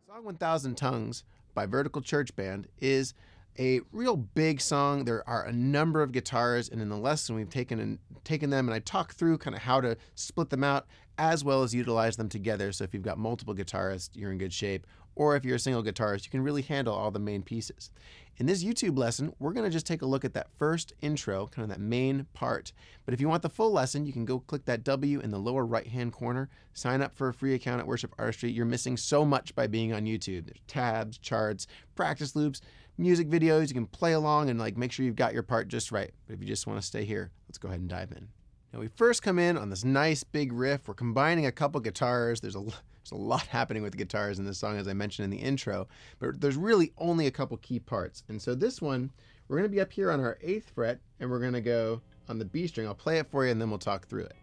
Song 1000 Tongues by Vertical Church Band is a real big song. There are a number of guitars, and in the lesson we've taken them and I talk through kind of how to split them out as well as utilize them together. So if you've got multiple guitarists, you're in good shape, or if you're a single guitarist, you can really handle all the main pieces. In this YouTube lesson, we're going to just take a look at that first intro, kind of that main part. But if you want the full lesson, you can go click that W in the lower right-hand corner, sign up for a free account at Worship Artistry. You're missing so much by being on YouTube. There's tabs, charts, practice loops, music videos. You can play along and make sure you've got your part just right. But if you just want to stay here, let's go ahead and dive in. Now we first come in on this nice big riff. We're combining a couple guitars. There's a lot happening with the guitars in this song, as I mentioned in the intro, but there's really only a couple key parts. And so this one, we're going to be up here on our 8th fret, and we're going to go on the B string. I'll play it for you, and then we'll talk through it.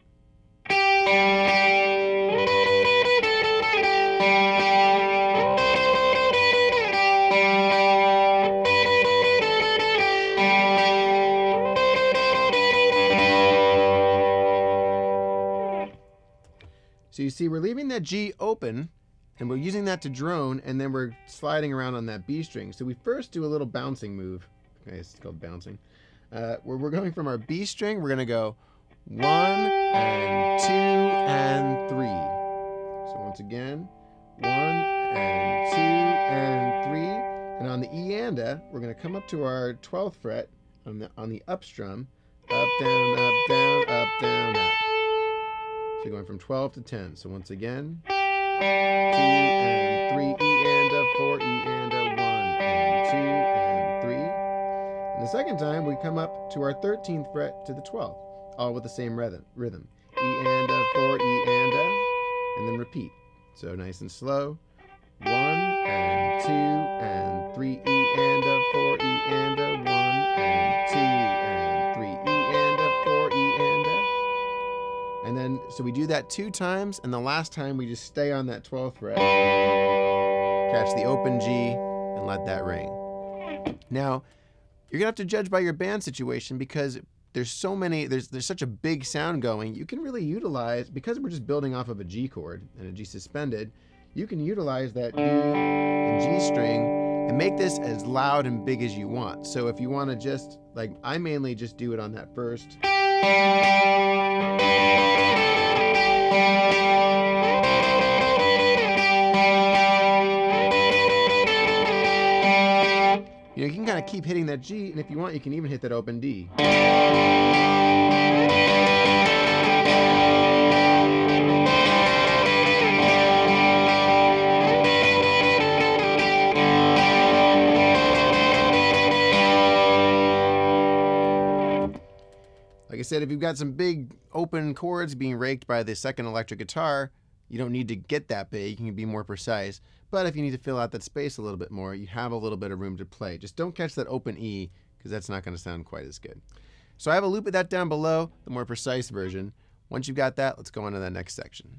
So you see, we're leaving that G open, and we're using that to drone, and then we're sliding around on that B string. So we first do a little bouncing move. Okay, it's called bouncing. Where we're going from our B string, we're going to go 1 and 2 and 3. So once again, 1 and 2 and 3. And on the E and A, we're going to come up to our 12th fret on the up strum. Up, down, up, down, up, down, up. So going from 12 to 10. So once again, 2 and 3, E and A, 4, E and A, 1 and 2 and 3. And the second time we come up to our 13th fret to the 12th, all with the same rhythm. E and A, 4, E and A, and then repeat. So nice and slow. 1 and 2 and 3, E and A, 4, E and A, 1 and 2 and 3, E and A, 4, E and A. And then, so we do that 2 times, and the last time we just stay on that 12th fret, catch the open G, and let that ring. Now, you're gonna have to judge by your band situation because there's such a big sound going. You can really utilize, because we're just building off of a G chord and a G suspended, you can utilize that D and G string and make this as loud and big as you want. So if you want to just, I mainly just do it on that first. You can kind of keep hitting that G, and if you want, you can even hit that open D. Like I said, if you've got some big open chords being raked by the second electric guitar, you don't need to get that big. You can be more precise. But if you need to fill out that space a little bit more, you have a little bit of room to play. Just don't catch that open E, because that's not going to sound quite as good. So I have a loop of that down below, the more precise version. Once you've got that, let's go on to that next section.